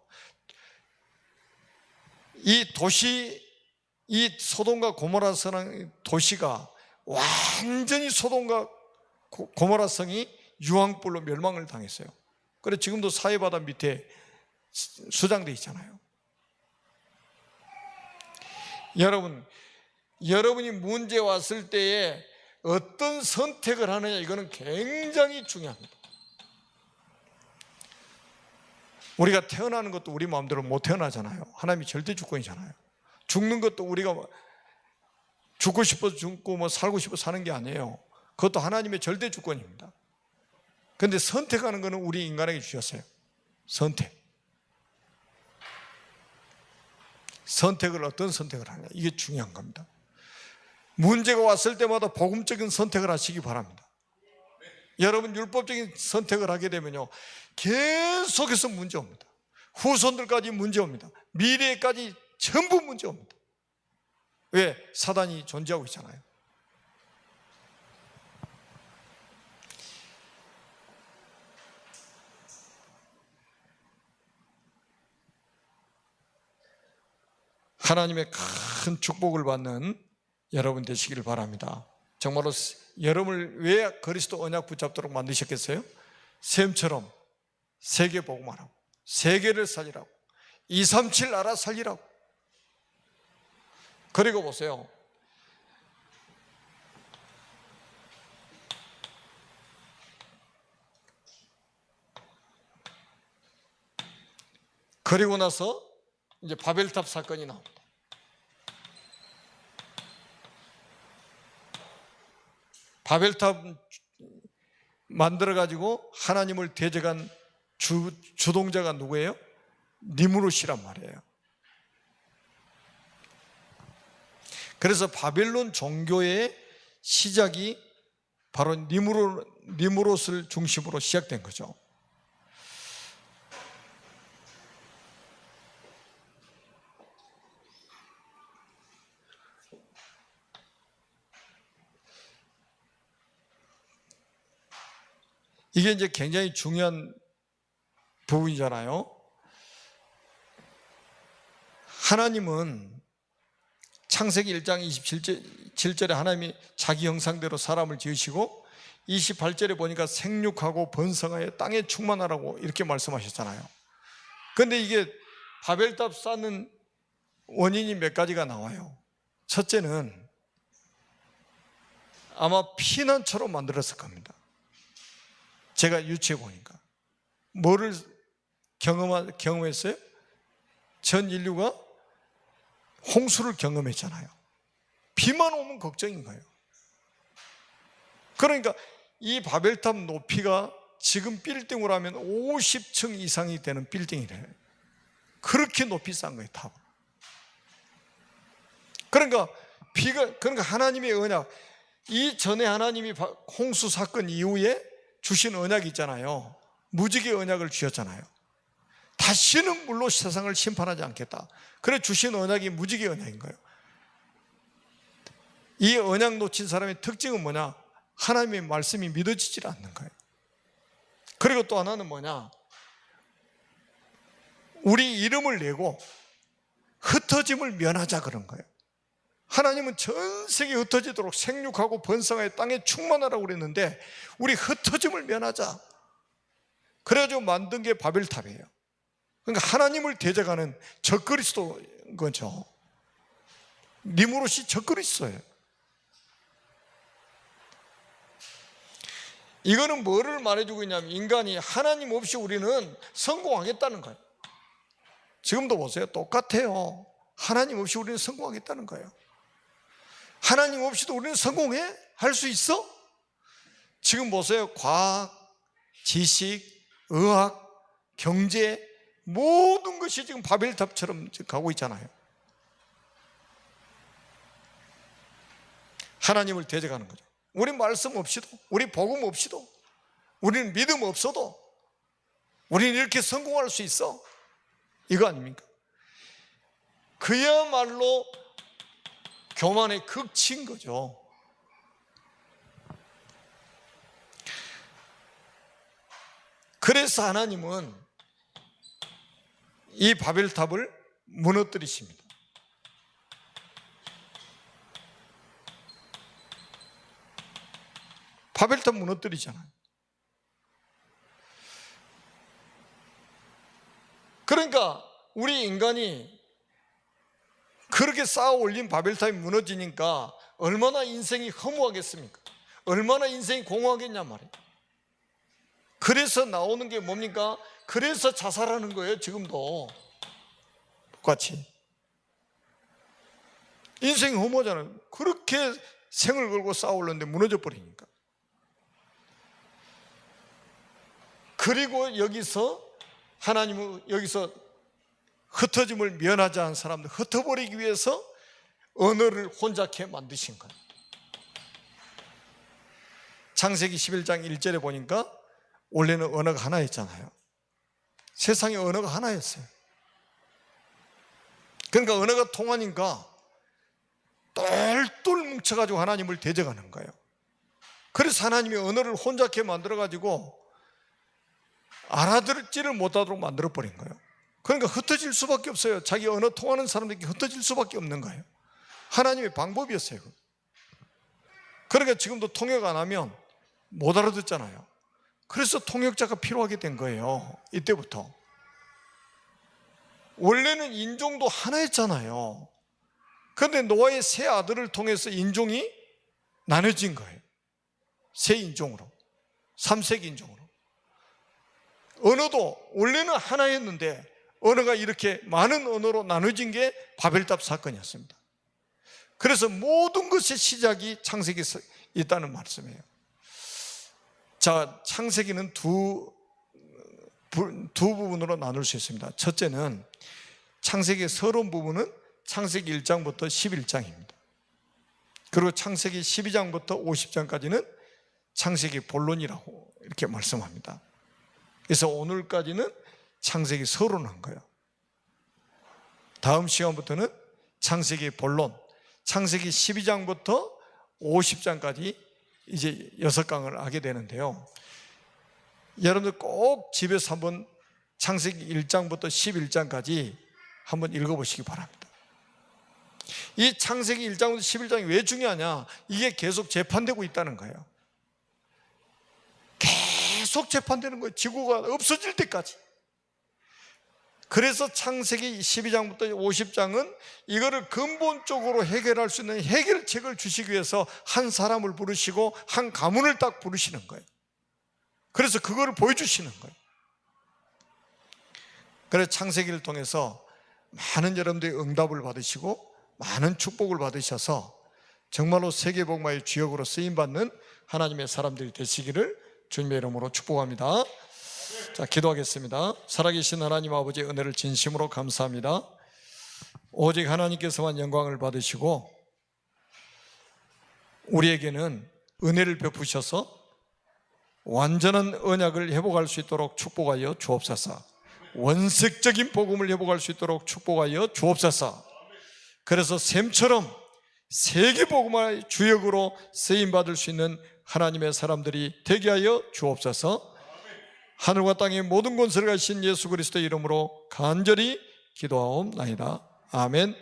이 소돔과 고모라 도시가 완전히 소돔과 고모라 성이 유황불로 멸망을 당했어요. 그래서 지금도 사해바다 밑에 수장되어 있잖아요. 여러분이 문제 왔을 때에 어떤 선택을 하느냐, 이거는 굉장히 중요합니다. 우리가 태어나는 것도 우리 마음대로 못 태어나잖아요. 하나님이 절대 주권이잖아요. 죽는 것도 우리가 죽고 싶어서 죽고 살고 싶어서 사는 게 아니에요. 그것도 하나님의 절대 주권입니다. 그런데 선택하는 것은 우리 인간에게 주셨어요. 선택을 어떤 선택을 하냐, 이게 중요한 겁니다. 문제가 왔을 때마다 복음적인 선택을 하시기 바랍니다. 여러분 율법적인 선택을 하게 되면요 계속해서 문제 옵니다. 후손들까지 문제 옵니다. 미래까지 전부 문제 옵니다. 왜? 사단이 존재하고 있잖아요. 하나님의 큰 축복을 받는 여러분 되시기를 바랍니다. 정말로 여러분을 왜 그리스도 언약 붙잡도록 만드셨겠어요? 샘처럼 세계 복음하라고, 세계를 살리라고, 237 나라 살리라고. 그리고 보세요. 그리고 나서 이제 바벨탑 사건이 나옵니다. 바벨탑 만들어가지고 하나님을 대적한 주동자가 누구예요? 니무롯이란 말이에요. 그래서 바벨론 종교의 시작이 바로 니무롯을 중심으로 시작된 거죠. 이게 이제 굉장히 중요한 부분이잖아요. 하나님은 창세기 1장 27절에 하나님이 자기 형상대로 사람을 지으시고 28절에 보니까 생육하고 번성하여 땅에 충만하라고 이렇게 말씀하셨잖아요. 그런데 이게 바벨탑 쌓는 원인이 몇 가지가 나와요. 첫째는 아마 피난처로 만들었을 겁니다. 제가 유추해 보니까 뭐를 경험했어요? 전 인류가 홍수를 경험했잖아요. 비만 오면 걱정인 거예요. 그러니까 이 바벨탑 높이가 지금 빌딩으로 하면 50층 이상이 되는 빌딩이래요. 그렇게 높이 쌓은 거예요, 탑을. 그러니까 하나님의 언약, 이전에 하나님이 홍수 사건 이후에 주신 언약이 있잖아요. 무지개 언약을 주셨잖아요. 다시는 물로 세상을 심판하지 않겠다. 그래 주신 언약이 무지개 언약인 거예요. 이 언약 놓친 사람의 특징은 뭐냐? 하나님의 말씀이 믿어지질 않는 거예요. 그리고 또 하나는 뭐냐? 우리 이름을 내고 흩어짐을 면하자 그런 거예요. 하나님은 전 세계 흩어지도록 생육하고 번성하여 땅에 충만하라고 그랬는데 우리 흩어짐을 면하자. 그래가지고 만든 게 바벨탑이에요. 그러니까 하나님을 대적하는 적그리스도인 거죠. 니무롯이 적그리스도예요. 이거는 뭐를 말해주고 있냐면 인간이 하나님 없이 우리는 성공하겠다는 거예요. 지금도 보세요. 똑같아요. 하나님 없이 우리는 성공하겠다는 거예요. 하나님 없이도 우리는 성공해? 할 수 있어? 지금 보세요. 과학, 지식, 의학, 경제 모든 것이 지금 바벨탑처럼 가고 있잖아요. 하나님을 대적하는 거죠. 우리 말씀 없이도, 우리 복음 없이도, 우리는 믿음 없어도 우리는 이렇게 성공할 수 있어. 이거 아닙니까? 그야말로 교만의 극치인 거죠. 그래서 하나님은 이 바벨탑을 무너뜨리십니다. 바벨탑 무너뜨리잖아요. 그러니까 우리 인간이 그렇게 쌓아 올린 바벨탑이 무너지니까 얼마나 인생이 허무하겠습니까? 얼마나 인생이 공허하겠냐 말이에요. 그래서 나오는 게 뭡니까? 그래서 자살하는 거예요. 지금도 똑같이. 인생이 허무하잖아요. 그렇게 생을 걸고 쌓아 올렸는데 무너져 버리니까. 그리고 여기서 하나님은 여기서 흩어짐을 면하지 않은 사람들 흩어버리기 위해서 언어를 혼잡케 만드신 거예요. 창세기 11장 1절에 보니까 원래는 언어가 하나였잖아요. 세상에 언어가 하나였어요. 그러니까 언어가 통하니까 똘똘 뭉쳐가지고 하나님을 대적하는 거예요. 그래서 하나님이 언어를 혼잡케 만들어가지고 알아듣지를 못하도록 만들어버린 거예요. 그러니까 흩어질 수밖에 없어요. 자기 언어 통하는 사람들에게 흩어질 수밖에 없는 거예요. 하나님의 방법이었어요. 그러니까 지금도 통역 안 하면 못 알아듣잖아요. 그래서 통역자가 필요하게 된 거예요. 이때부터. 원래는 인종도 하나였잖아요. 그런데 노아의 세 아들을 통해서 인종이 나눠진 거예요. 세 인종으로, 3색 인종으로. 언어도 원래는 하나였는데 언어가 이렇게 많은 언어로 나눠진 게 바벨탑 사건이었습니다. 그래서 모든 것의 시작이 창세기에 있다는 말씀이에요. 자, 창세기는 두 부분으로 나눌 수 있습니다. 첫째는 창세기의 서론 부분은 창세기 1장부터 11장입니다. 그리고 창세기 12장부터 50장까지는 창세기 본론이라고 이렇게 말씀합니다. 그래서 오늘까지는 창세기 서론한 거예요. 다음 시간부터는 창세기 본론, 창세기 12장부터 50장까지 이제 6강을 하게 되는데요. 여러분들 꼭 집에서 한번 창세기 1장부터 11장까지 한번 읽어보시기 바랍니다. 이 창세기 1장부터 11장이 왜 중요하냐? 이게 계속 재판되고 있다는 거예요. 계속 재판되는 거예요. 지구가 없어질 때까지. 그래서 창세기 12장부터 50장은 이거를 근본적으로 해결할 수 있는 해결책을 주시기 위해서 한 사람을 부르시고 한 가문을 딱 부르시는 거예요. 그래서 그거를 보여주시는 거예요. 그래서 창세기를 통해서 많은 여러분들이 응답을 받으시고 많은 축복을 받으셔서 정말로 세계복음화의 주역으로 쓰임받는 하나님의 사람들이 되시기를 주님의 이름으로 축복합니다. 자, 기도하겠습니다. 살아계신 하나님 아버지, 은혜를 진심으로 감사합니다. 오직 하나님께서만 영광을 받으시고 우리에게는 은혜를 베푸셔서 완전한 언약을 회복할 수 있도록 축복하여 주옵소서. 원색적인 복음을 회복할 수 있도록 축복하여 주옵소서. 그래서 샘처럼 세계복음화의 주역으로 쓰임받을 수 있는 하나님의 사람들이 되게 하여 주옵소서. 하늘과 땅의 모든 권세를 가신 예수 그리스도의 이름으로 간절히 기도하옵나이다. 아멘.